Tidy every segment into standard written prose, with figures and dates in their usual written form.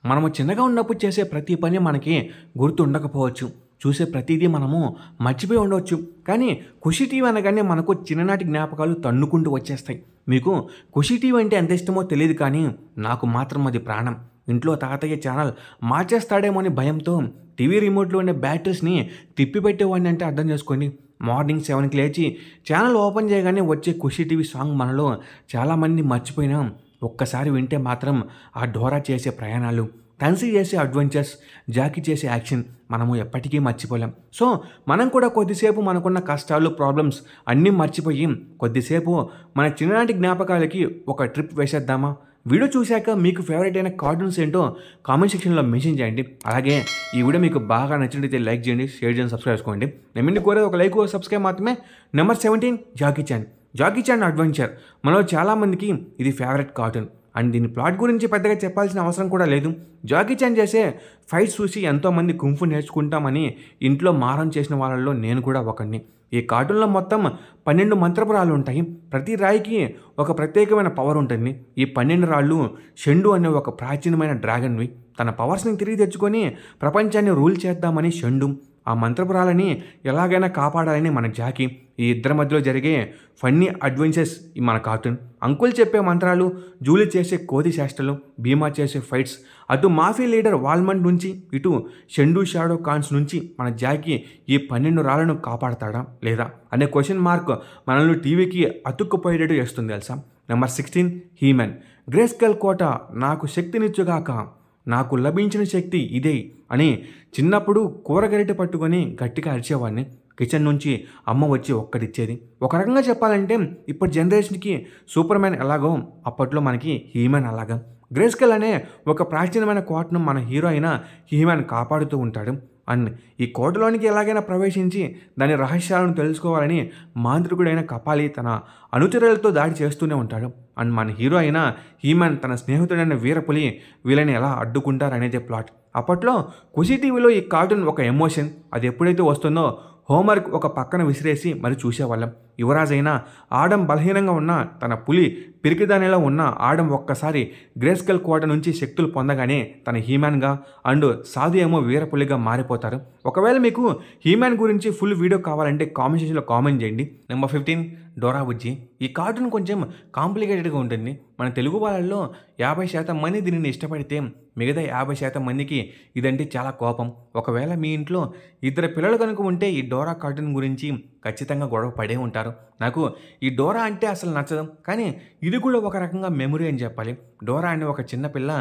మనము చిన్నగా ఉన్నప్పుడు చేసే ప్రతి పని మనకి గుర్తుండకపోవచ్చు. చూసే ప్రతీదీ మనము మర్చిపోయి ఉండవచ్చు. కానీ ఖుషి టీవీ అనగానే మనకు చిన్ననాటి జ్ఞాపకాలు తన్నుకుంటూ వచ్చేస్తాయి. మీకు ఖుషి టీవీ అంటే ఎంత ఇష్టమో తెలీదు కానీ నాకు మాత్రం అది ప్రాణం. ఇంట్లో తాతయ్య ఛానల్ మార్చేస్తాడేమో అని భయంతో టీవీ రిమోట్‌లో ఉండే బ్యాటరీస్‌ని తిప్పిపెట్టేవాడిని అంటే అర్థం చేసుకోండి. మార్నింగ్ 7కి లేచి ఛానల్ ఓపెన్ చేయగానే వచ్చే ఖుషి టీవీ సాంగ్ మనలో చాలామంది మర్చిపోయినా ఒక్కసారి వింటే మాత్రం ఆ డోరా చేసే ప్రయాణాలు, టన్సీ చేసే అడ్వెంచర్స్, జాకీ చేసే యాక్షన్ మనము ఎప్పటికీ మర్చిపోలేం. సో మనం కూడా కొద్దిసేపు మనకున్న కష్టాలు, ప్రాబ్లమ్స్ అన్నీ మర్చిపోయి కొద్దిసేపు మన చిన్ననాటి జ్ఞాపకాలకి ఒక ట్రిప్ వేసేద్దామా? వీడియో చూశాక మీకు ఫేవరెట్ అయిన కార్టూన్స్ ఏంటో కామెంట్ సెక్షన్లో మెన్షన్ చేయండి. అలాగే ఈ వీడియో మీకు బాగా నచ్చినట్లయితే లైక్ చేయండి, షేర్ చేయండి, సబ్స్క్రైబ్ చేసుకోండి. నేను మీకు కోరేది ఒక లైక్, సబ్స్క్రైబ్ మాత్రమే. Number 17 Jackie Chan. Jackie Chan adventure మనలో చాలామందికి ఇది ఫేవరెట్ కార్టూన్. అండ్ దీని ప్లాట్ గురించి పెద్దగా చెప్పాల్సిన అవసరం కూడా లేదు. జాకీ చాన్ చేసే ఫైట్స్ చూసి ఎంతోమంది కుంఫు నేర్చుకుంటామని ఇంట్లో మారం చేసిన వాళ్ళల్లో నేను కూడా ఒకడిని. ఈ కార్టూన్లో మొత్తం 12 మంత్రపురాలు ఉంటాయి. ప్రతి రాయికి ఒక ప్రత్యేకమైన పవర్ ఉంటుంది. ఈ 12 రాళ్ళు షెండు అనే ఒక ప్రాచీనమైన డ్రాగన్వి. తన పవర్స్ని తిరిగి తెచ్చుకొని ప్రపంచాన్ని రూల్ చేద్దామని షెండు ఆ మంత్రపురాలని ఎలాగైనా కాపాడాలని మన జాకీ. ఈ ఇద్దరి మధ్యలో జరిగే ఫన్నీ అడ్వెంచర్స్ ఈ మన కార్టూన్. అంకుల్ చెప్పే మంత్రాలు, జూలీ చేసే కోతి చేష్టలు, భీమా చేసే ఫైట్స్, అటు మాఫీ లీడర్ వాల్మండ్ నుంచి ఇటు షెండు షాడో ఖాన్స్ నుంచి మన జాకీ ఈ 12 రాళ్లను కాపాడతాడా లేదా అనే క్వశ్చన్ మార్క్ మనల్ని టీవీకి అతుక్కుపోయేటట్టు చేస్తుంది తెలుసా. నెంబర్ 16 హీమెన్. గ్రేస్కెల్ కోట నాకు శక్తినిచ్చుగాక, నాకు లభించిన శక్తి ఇదే అని చిన్నప్పుడు కూరగరిటె పట్టుకొని గట్టిగా అరిచేవాడిని. కిచెన్ నుంచి అమ్మ వచ్చి ఒక్కటిచ్చేది. ఒక రకంగా చెప్పాలంటే ఇప్పటి జనరేషన్కి సూపర్ మ్యాన్ ఎలాగో అప్పట్లో మనకి హీమెన్ అలాగా. గ్రేస్కెల్ అనే ఒక ప్రాచీనమైన కోటను మన హీరో అయిన హీమెన్ కాపాడుతూ ఉంటాడు. అండ్ ఈ కోటలోనికి ఎలాగైనా ప్రవేశించి దాని రహస్యాలను తెలుసుకోవాలని మాంత్రికుడైన కపాలి తన అనుచరులతో దాడి చేస్తూనే ఉంటాడు. అండ్ మన హీరో అయిన హీమెన్ తన స్నేహితుడైన వీరపులి వీళ్ళని ఎలా అడ్డుకుంటారనేదే ప్లాట్. అప్పట్లో ఖుషి టీవీలో ఈ కార్టూన్ ఒక ఎమోషన్. అది ఎప్పుడైతే వస్తుందో హోంవర్క్ ఒక పక్కన విసిరేసి మరి చూసేవాళ్ళం. యువరాజైన ఆడం బలహీనంగా ఉన్న తన పులి పిరికిదానిలో ఉన్న ఆడం ఒక్కసారి గ్రేస్కెల్ కోట నుంచి శక్తులు పొందగానే తన హీమ్యాన్గా అండ్ సాధు ఏమో వీరపులిగా మారిపోతారు. ఒకవేళ మీకు హీమ్యాన్ గురించి ఫుల్ వీడియో కావాలంటే కామెంట్ సెక్షన్లో కామెంట్ చేయండి. నెంబర్ 15 డోరా బుజ్జి. ఈ కార్టూన్ కొంచెం కాంప్లికేటెడ్గా ఉంటుంది. మన తెలుగు వాళ్ళల్లో 50% మంది దీనిని ఇష్టపడితే మిగతా 50% మందికి ఇదంటే చాలా కోపం. ఒకవేళ మీ ఇంట్లో ఇద్దరు పిల్లలు కనుక ఉంటే ఈ డోరా కార్టూన్ గురించి ఖచ్చితంగా గొడవ పడే ఉంటారు. నాకు ఈ డోరా అంటే అసలు నచ్చదు, కానీ ఇది కూడా ఒక రకంగా మెమరీ అని చెప్పాలి. డోరా అనే ఒక చిన్న పిల్ల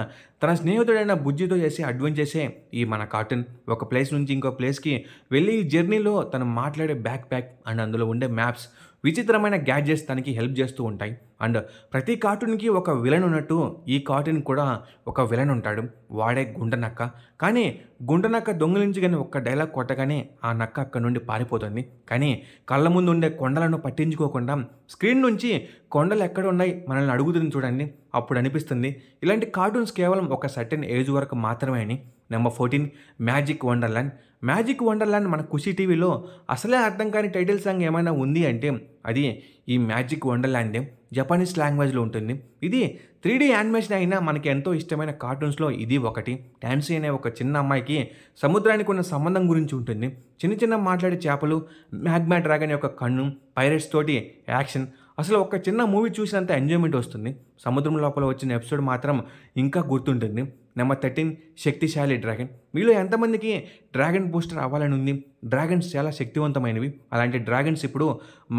తన స్నేహితుడైన బుజ్జితో చేసే అడ్వెంచర్సే ఈ మన కార్టూన్. ఒక ప్లేస్ నుంచి ఇంకో ప్లేస్కి వెళ్ళి ఈ జర్నీలో తను మాట్లాడే బ్యాక్ ప్యాక్ అండ్ అందులో ఉండే మ్యాప్స్, విచిత్రమైన గ్యాడ్జెట్స్ తనకి హెల్ప్ చేస్తూ ఉంటాయి. అండ్ ప్రతి కార్టూన్కి ఒక విలన్ ఉన్నట్టు ఈ కార్టూన్ కూడా ఒక విలన్ ఉంటాడు. వాడే గుండనక్క. కానీ గుండనక్క దొంగిలించగానే ఒక్క డైలాగ్ కొట్టగానే ఆ నక్క అక్కడి నుండి పారిపోతుంది. కానీ కళ్ళ ముందు ఉండే కొండలను పట్టించుకోకుండా స్క్రీన్ నుంచి కొండలు ఎక్కడ ఉన్నాయి మనల్ని అడుగుతుంది చూడండి. అప్పుడు అనిపిస్తుంది ఇలాంటి కార్టూన్స్ కేవలం ఒక సర్టెన్ ఏజ్ వరకు మాత్రమే అని. Number 14 magic wonderland. Magic wonderland మన ఖుషి టీవీలో అసలే అర్థం కాని టైటిల్ సాంగ్ ఏమైనా ఉంది అంటే అది ఈ మ్యాజిక్ వండర్ల్యాండే. జపనీస్ లాంగ్వేజ్లో ఉంటుంది. ఇది 3D యానిమేషన్ అయినా మనకి ఎంతో ఇష్టమైన కార్టూన్స్లో ఇది ఒకటి. టాన్సీ అనే ఒక చిన్న అమ్మాయికి సముద్రానికి ఉన్న సంబంధం గురించి ఉంటుంది. చిన్న చిన్న మాట్లాడే చేపలు, మ్యాగ్మా డ్రాగన్ యొక్క కన్ను, పైరేట్స్ తోటి యాక్షన్, అసలు ఒక చిన్న మూవీ చూసినంత ఎంజాయ్మెంట్ వస్తుంది. సముద్రం లోపల వచ్చిన ఎపిసోడ్ మాత్రం ఇంకా గుర్తుంటుంది. నెంబర్ 13 శక్తిశాలి డ్రాగన్. మీలో ఎంతమందికి డ్రాగన్ బూస్టర్ అవ్వాలని ఉంది? డ్రాగన్స్ చాలా శక్తివంతమైనవి. అలాంటి డ్రాగన్స్ ఇప్పుడు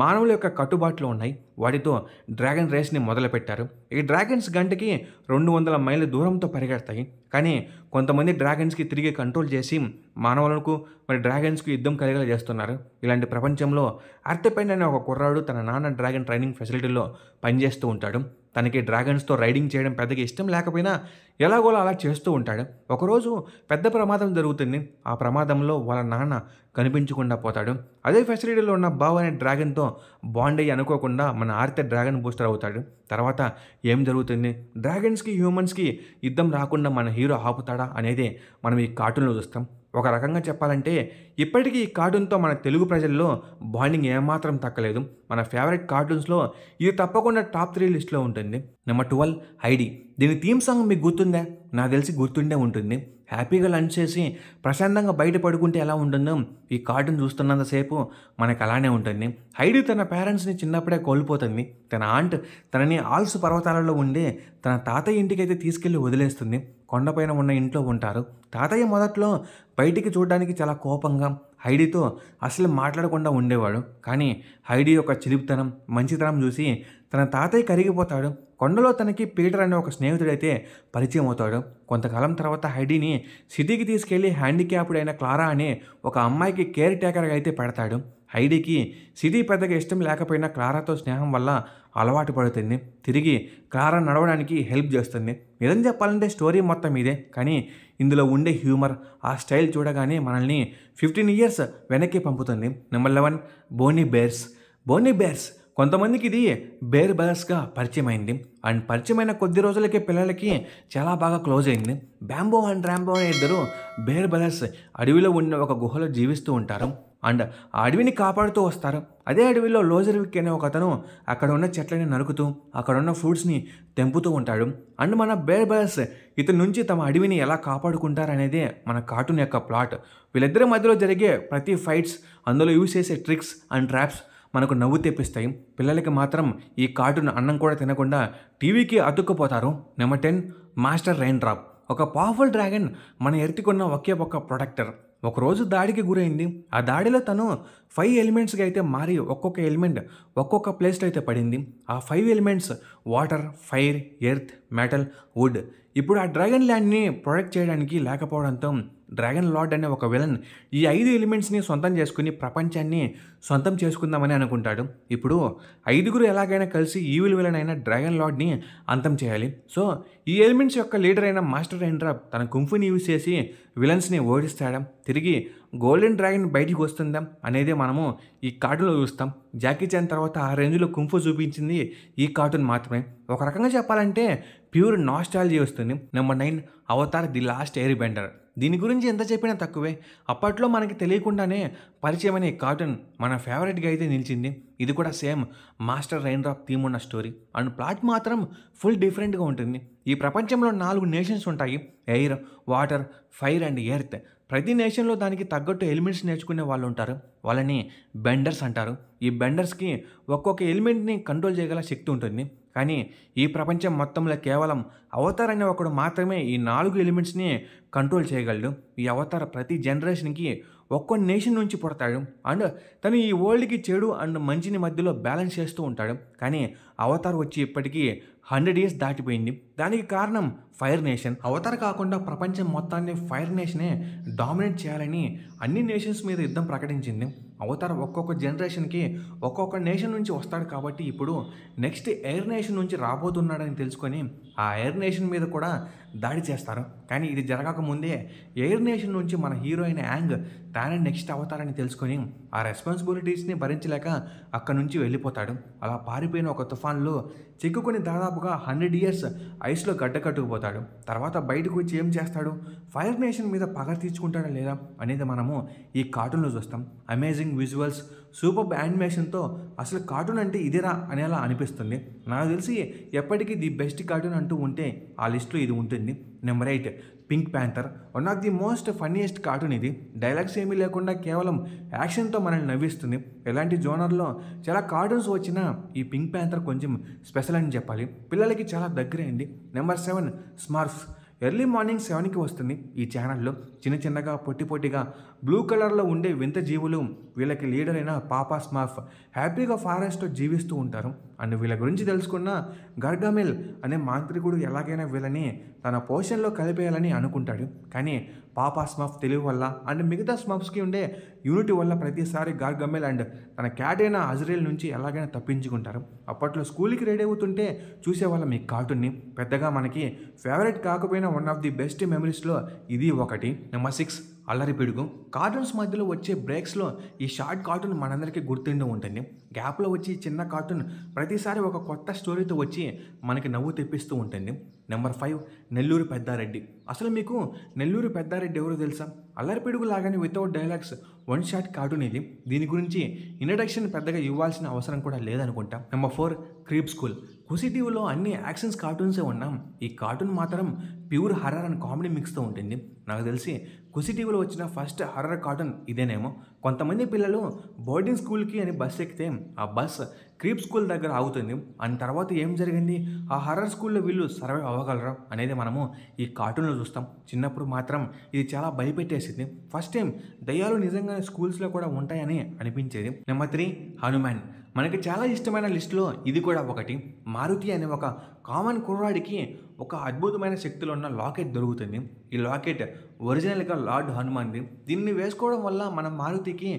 మానవుల యొక్క కట్టుబాటులో ఉన్నాయి. వాటితో డ్రాగన్ రేస్ని మొదలుపెట్టారు. ఈ డ్రాగన్స్ గంటకి 200 మైళ్ళ దూరంతో పరిగెడతాయి. కానీ కొంతమంది డ్రాగన్స్కి తిరిగి కంట్రోల్ చేసి మానవులకు మరి డ్రాగన్స్కి యుద్ధం కలిగేలా చేస్తున్నారు. ఇలాంటి ప్రపంచంలో అర్థపెండ్ అనే ఒక కుర్రాడు తన నాన్న డ్రాగన్ ట్రైనింగ్ ఫెసిలిటీలో పనిచేస్తూ ఉంటాడు. తనకి డ్రాగన్స్తో రైడింగ్ చేయడం పెద్దగా ఇష్టం లేకపోయినా ఎలాగోలా అలా చేస్తూ ఉంటాడు. ఒకరోజు పెద్ద ప్రమాదం జరుగుతుంది. ఆ ప్రమాదంలో వాళ్ళ నాన్న కనిపించకుండా పోతాడు. అదే ఫెసిలిటీలో ఉన్న బావ్ అనే డ్రాగన్తో బాండ్ అయ్యి అనుకోకుండా మన ఆర్తే డ్రాగన్ బూస్టర్ అవుతాడు. తర్వాత ఏం జరుగుతుంది? డ్రాగన్స్కి హ్యూమన్స్కి యుద్ధం రాకుండా మన హీరో ఆపుతాడా అనేది మనం ఈ కార్టూన్లో చూస్తాం. ఒక రకంగా చెప్పాలంటే ఇప్పటికీ ఈ కార్టూన్తో మన తెలుగు ప్రజల్లో బాండింగ్ ఏమాత్రం తక్కలేదు. మన ఫేవరెట్ కార్టూన్స్లో ఇది తప్పకుండా టాప్ 3 లిస్ట్లో ఉంటుంది. Number 12 Heidi. దీని థీమ్ సాంగ్ మీకు గుర్తు గుర్తుందా? నాకు తెలిసి గుర్తుండే ఉంటుంది. హ్యాపీగా లంచ్ చేసి ప్రశాంతంగా బయట పడుకుంటే ఎలా ఉంటుందో ఈ కార్టూన్ చూస్తున్నంతసేపు మనకు అలానే ఉంటుంది. హైడీ తన పేరెంట్స్‌ని చిన్నప్పుడే కోల్పోతుంది. తన ఆంట్ తనని ఆల్ప్స్ పర్వతాలలో ఉండే తన తాతయ్య ఇంటికైతే తీసుకెళ్ళి వదిలేస్తుంది. కొండపైన ఉన్న ఇంట్లో ఉంటారు. తాతయ్య మొదట్లో బయటికి చూడడానికి చాలా కోపంగా హైడీతో అసలు మాట్లాడకుండా ఉండేవాడు. కానీ హైడీ యొక్క చిలిపితనం, మంచితనం చూసి తన తాతయ్య కరిగిపోతాడు. కొండలో తనకి పీటర్ అనే ఒక స్నేహితుడైతే పరిచయం అవుతాడు. కొంతకాలం తర్వాత హైడీని సిటీకి తీసుకెళ్లి హ్యాండిక్యాప్డ్ అయిన క్లారా అనే ఒక అమ్మాయికి కేర్ టేకర్గా అయితే పెడతాడు. హైడీకి సిటీ పెద్దగా ఇష్టం లేకపోయినా క్లారాతో స్నేహం వల్ల అలవాటు పడుతుంది. తిరిగి క్లారా నడవడానికి హెల్ప్ చేస్తుంది. నిజం చెప్పాలంటే స్టోరీ మొత్తం ఇదే, కానీ ఇందులో ఉండే హ్యూమర్, ఆ స్టైల్ చూడగానే మనల్ని 15 years వెనక్కి పంపుతుంది. Number 11 Boonie Bears. Boonie Bears కొంతమందికి ఇది బేర్ బ్రదర్స్గా పరిచయం అయింది. అండ్ పరిచయమైన కొద్ది రోజులకే పిల్లలకి చాలా బాగా క్లోజ్ అయింది. బ్యాంబో అండ్ ర్యాంబో అనే ఇద్దరు బేర్ బ్రదర్స్ అడవిలో ఉన్న ఒక గుహలో జీవిస్తూ ఉంటారు. అండ్ ఆ అడవిని కాపాడుతూ వస్తారు. అదే అడవిలో లోజర్విక్ అనే ఒక అతను అక్కడ ఉన్న చెట్లని నరుకుతూ అక్కడ ఉన్న ఫ్రూట్స్ని తెంపుతూ ఉంటాడు. అండ్ మన బేర్ బ్రదర్స్ ఇతని నుంచి తమ అడవిని ఎలా కాపాడుకుంటారనేదే మన కార్టూన్ యొక్క ప్లాట్. వీళ్ళిద్దరి మధ్యలో జరిగే ప్రతి ఫైట్స్, అందులో యూజ్ చేసే ట్రిక్స్ అండ్ ట్రాప్స్ మనకు నవ్వు తెప్పిస్తాయి. పిల్లలకి మాత్రం ఈ కార్టూన్ అన్నం కూడా తినకుండా టీవీకి అతుక్కుపోతారు. Number 10 master raindrop. ఒక పవర్ఫుల్ డ్రాగన్ మన ఎర్త్కున్న ఒకే ఒక్క ప్రొటెక్టర్ ఒకరోజు దాడికి గురైంది. ఆ దాడిలో తను 5 ఎలిమెంట్స్గా అయితే మారి ఒక్కొక్క ఎలిమెంట్ ఒక్కొక్క ప్లేస్లో అయితే పడింది. ఆ 5 elements water, fire, earth, metal, wood. ఇప్పుడు ఆ డ్రాగన్ ల్యాండ్ని ప్రొటెక్ట్ చేయడానికి లేకపోవడంతో డ్రాగన్ లార్డ్ అనే ఒక విలన్ ఈ 5 ఎలిమెంట్స్ని సొంతం చేసుకుని ప్రపంచాన్ని సొంతం చేసుకుందామని అనుకుంటాడు. ఇప్పుడు 5గురు ఎలాగైనా కలిసి ఈవిల్ విలన్ అయిన డ్రాగన్ లార్డ్ని అంతం చేయాలి. సో ఈ ఎలిమెంట్స్ యొక్క లీడర్ అయిన మాస్టర్ రెయిన్ డ్రాప్ తన కుంఫుని యూజ్ చేసి విలన్స్ని ఓడిస్తాడా, తిరిగి గోల్డెన్ డ్రాగన్ బయటికి వస్తుందా అనేది మనము ఈ కార్టూన్లో చూస్తాం. జాకీ చాన్ తర్వాత ఆ రేంజ్లో కుంఫు చూపించింది ఈ కార్టూన్ మాత్రమే. ఒక రకంగా చెప్పాలంటే ప్యూర్ నాస్టాలజీ వస్తుంది. Number 9 Avatar the last air Bender. దీని గురించి ఎంత చెప్పినా తక్కువే. అప్పట్లో మనకి తెలియకుండానే పరిచయమైన ఈ కార్టూన్ మన ఫేవరెట్గా అయితే నిలిచింది. ఇది కూడా same master rain drop theme ఉన్న స్టోరీ. అండ్ ప్లాట్ మాత్రం ఫుల్ డిఫరెంట్గా ఉంటుంది. ఈ ప్రపంచంలో 4 నేషన్స్ ఉంటాయి: air, water, fire and earth. ప్రతి నేషన్లో దానికి తగ్గట్టు ఎలిమెంట్స్ నేర్చుకునే వాళ్ళు ఉంటారు. వాళ్ళని బెండర్స్ అంటారు. ఈ బెండర్స్కి ఒక్కొక్క ఎలిమెంట్ని కంట్రోల్ చేయగల శక్తి ఉంటుంది. కానీ ఈ ప్రపంచం మొత్తంలో కేవలం అవతార్ అనే ఒకడు మాత్రమే ఈ 4 ఎలిమెంట్స్ని కంట్రోల్ చేయగలడు. ఈ అవతార్ ప్రతి జనరేషన్కి ఒక్కో నేషన్ నుంచి పుడతాడు. అండ్ తను ఈ వరల్డ్కి చెడు అండ్ మంచిని మధ్యలో బ్యాలెన్స్ చేస్తూ ఉంటాడు. కానీ అవతార్ వచ్చి ఇప్పటికీ 100 years దాటిపోయింది. దానికి కారణం ఫైర్ నేషన్. అవతార్ కాకుండా ప్రపంచం మొత్తాన్ని ఫైర్ నేషనే డామినేట్ చేయాలని అన్ని నేషన్స్ మీద యుద్ధం ప్రకటించింది. అవతార్ ఒక్కొక్క జనరేషన్కి ఒక్కొక్క నేషన్ నుంచి వస్తాడు కాబట్టి ఇప్పుడు నెక్స్ట్ ఎయిర్ నేషన్ నుంచి రాబోతున్నాడని తెలుసుకొని ఆ ఎయిర్ నేషన్ మీద కూడా దాడి చేస్తారు. కానీ ఇది జరగకముందే ఎయిర్ నేషన్ నుంచి మన హీరో అయిన యాంగ్ తానే నెక్స్ట్ అవతారని తెలుసుకొని ఆ రెస్పాన్సిబిలిటీస్ని భరించలేక అక్కడి నుంచి వెళ్ళిపోతాడు. అలా పారిపోయిన ఒక తుఫాన్లో చిక్కుకొని దాదాపుగా 100 years ఐస్లో గడ్డ కట్టుకుపోతాడు. తర్వాత బయటకు వచ్చి ఏం చేస్తాడు, ఫైర్ నేషన్ మీద పగ తీర్చుకుంటాడా లేదా అనేది మనము ఈ కార్టూన్లో చూస్తాం. అమేజింగ్ విజువల్స్, సూపర్ యానిమేషన్తో అసలు కార్టూన్ అంటే ఇదేరా అనేలా అనిపిస్తుంది. నాకు తెలిసి ఎప్పటికీ ది బెస్ట్ కార్టూన్ అంటూ ఉంటే ఆ లిస్ట్లో ఇది ఉంటుంది. Number 8 pink panther. One of the most funniest cartoon ఇది. డైలాగ్స్ ఏమీ లేకుండా కేవలం యాక్షన్తో మనల్ని నవ్విస్తుంది. ఎలాంటి జోనర్లో చాలా కార్టూన్స్ వచ్చినా ఈ పింక్ ప్యాంథర్ కొంచెం స్పెషల్ అని చెప్పాలి. పిల్లలకి చాలా దగ్గరైంది. నెంబర్ 7 స్మర్ఫ్స్. ఎర్లీ మార్నింగ్ 7కి వస్తుంది ఈ ఛానల్లో. చిన్న చిన్నగా పొట్టిగా బ్లూ కలర్లో ఉండే వింత జీవులు వీళ్ళకి లీడర్ అయిన పాపా స్మర్ఫ్ హ్యాపీగా ఫారెస్ట్లో జీవిస్తూ ఉంటారు. అండ్ వీళ్ళ గురించి తెలుసుకున్న గర్గమెల్ అనే మాంత్రికుడు ఎలాగైనా వీళ్ళని తన పోషన్లో కలిపేయాలని అనుకుంటాడు. కానీ పాపా స్మర్ఫ్ తెలివి వల్ల అండ్ మిగతా స్మర్ఫ్స్కి ఉండే యూనిటీ వల్ల ప్రతిసారి గార్గమెల్ అండ్ తన క్యాట్ అయిన అజ్రేల్ నుంచి ఎలాగైనా తప్పించుకుంటారు. అప్పట్లో స్కూల్కి రెడీ అవుతుంటే చూసేవాళ్ళం ఈ కార్టూన్ని. పెద్దగా మనకి ఫేవరెట్ కాకపోయినా వన్ ఆఫ్ ది బెస్ట్ మెమరీస్లో ఇది ఒకటి. నెంబర్ 6 అల్లరి పిడుగు. కార్టూన్స్ మధ్యలో వచ్చే బ్రేక్స్లో ఈ షార్ట్ కార్టూన్ మనందరికీ గుర్తుండి ఉంటుంది. గ్యాప్లో వచ్చి చిన్న కార్టూన్ ప్రతిసారి ఒక కొత్త స్టోరీతో వచ్చి మనకి నవ్వు తెప్పిస్తూ ఉంటుంది. నెంబర్ 5 నెల్లూరు పెద్దారెడ్డి. అసలు మీకు నెల్లూరు పెద్దారెడ్డి ఎవరో తెలుసా? అల్లరిపిడుగు లాగానే without dialogues one shot cartoon ఇది. దీని గురించి ఇంట్రడక్షన్ పెద్దగా ఇవ్వాల్సిన అవసరం కూడా లేదనుకుంటా. Number 4 creep school. ఖుషి టీవీలో అన్ని యాక్షన్స్ కార్టూన్సే ఉన్నాం. ఈ కార్టూన్ మాత్రం ప్యూర్ హర్రర్ అండ్ కామెడీ మిక్స్తో ఉంటుంది. నాకు తెలిసి ఖుషి టీవీలో వచ్చిన ఫస్ట్ హర్రర్ కార్టూన్ ఇదేనేమో. కొంతమంది పిల్లలు బోర్డింగ్ స్కూల్కి అని బస్ ఎక్కితే ఆ బస్ క్రీప్ స్కూల్ దగ్గర ఆగుతుంది. అండ్ తర్వాత ఏం జరిగింది, ఆ హర్రర్ స్కూల్లో వీళ్ళు సర్వైవ్ అవ్వగలరా అనేది మనము ఈ కార్టూన్లో చూస్తాం. చిన్నప్పుడు మాత్రం ఇది చాలా భయపెట్టేసింది. ఫస్ట్ టైం దయ్యాలు నిజంగానే స్కూల్స్లో కూడా ఉంటాయని అనిపించేది. నెంబర్ 3 హనుమాన్. మనకి చాలా ఇష్టమైన లిస్టులో ఇది కూడా ఒకటి. మారుతి అనే ఒక కామన్ కుర్రాడికి ఒక అద్భుతమైన శక్తిలో ఉన్న లాకెట్ దొరుకుతుంది. ఈ లాకెట్ ఒరిజినల్గా లార్డ్ హనుమాన్ది. దీన్ని వేసుకోవడం వల్ల మన మారుతికి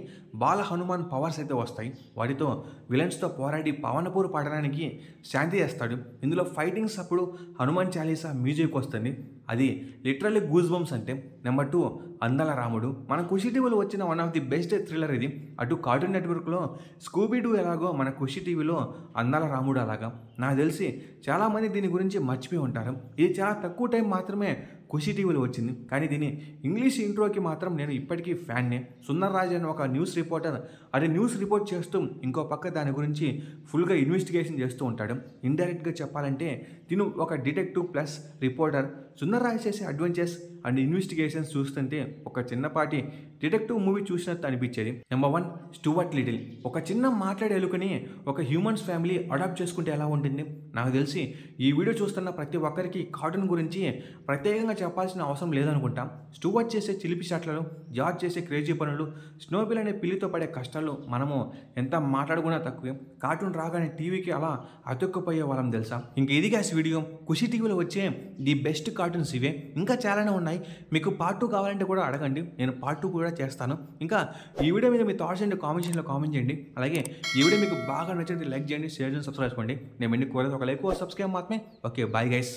బాల హనుమాన్ పవర్స్ అయితే వస్తాయి. వాటితో విలన్స్తో పోరాడి పవనపూర్ పడడానికి శాంతి చేస్తాడు. ఇందులో ఫైటింగ్స్ అప్పుడు హనుమాన్ చాలీసా మ్యూజిక్ వస్తుంది. అది లిటరల్లీ గూస్ బంప్స్ అంటే. నెంబర్ 2 అందాల రాముడు. మన ఖుషి టీవీలో వచ్చిన one of the best thriller ఇది. అటు కార్టూన్ నెట్వర్క్లో స్కూబీ డూ ఎలాగో మన ఖుషి టీవీలో అందాల రాముడు అలాగా. నాకు తెలిసి చాలామంది దీని గురించి మర్చిపోయి ఉంటారు. ఇది చాలా తక్కువ టైం మాత్రమే ఖుషి టీవీలో వచ్చింది. కానీ దీని ఇంగ్లీష్ ఇంట్రోకి మాత్రం నేను ఇప్పటికీ ఫ్యాన్నే. సుందర్ రాజ్ అని ఒక న్యూస్ రిపోర్టర్ అది న్యూస్ రిపోర్ట్ చేస్తూ ఇంకో పక్క దాని గురించి ఫుల్గా ఇన్వెస్టిగేషన్ చేస్తూ ఉంటాడు. ఇండైరెక్ట్గా చెప్పాలంటే తిను ఒక detective plus reporter. Sundar Raj చేసే అడ్వెంచర్స్ అండ్ ఇన్వెస్టిగేషన్స్ చూస్తుంటే ఒక చిన్నపాటి డిటెక్టివ్ మూవీ చూసినట్టు అనిపించేది. Number 1 Stuart little. ఒక చిన్న మాట్లాడే ఎలుకని ఒక హ్యూమన్స్ ఫ్యామిలీ అడాప్ట్ చేసుకుంటే ఎలా ఉంటుంది? నాకు తెలిసి ఈ వీడియో చూస్తున్న ప్రతి ఒక్కరికి కార్టూన్ గురించి ప్రత్యేకంగా చెప్పాల్సిన అవసరం లేదనుకుంటా. స్టూవర్ట్ చేసే చిలిపి షాట్లను, జార్జ్ చేసే క్రేజీ పనులు, స్నోబిల్ అనే పిల్లితో పడే కష్టాలు మనము ఎంత మాట్లాడుకున్నా తక్కువే. కార్టూన్ రాగానే టీవీకి అలా అతుక్కుపోయే వాళ్ళం తెలుసా. ఇంక ఇది గ్యాస్ వీడియో. ఖుషి టీవీలో వచ్చే ది బెస్ట్ కార్టూన్స్ ఇవే. ఇంకా చాలానే ఉన్నాయి. మీకు పార్ట్ 2 కావాలంటే కూడా అడగండి, నేను పార్ట్ 2 కూడా చేస్తాను. ఇంకా ఈ వీడియో మీద మీ థాట్స్ అండ్ కామెంట్స్లో కామెంట్ చేయండి. అలాగే ఈ వీడియో మీకు బాగా నచ్చితే లైక్ చేయండి, షేర్ చేయండి, సబ్స్క్రైబ్ చేసుకోండి. నేను ఎన్ని కోరేది ఒక లైక్ సబ్స్క్రైబ్ మాత్రమే. Okay, bye guys.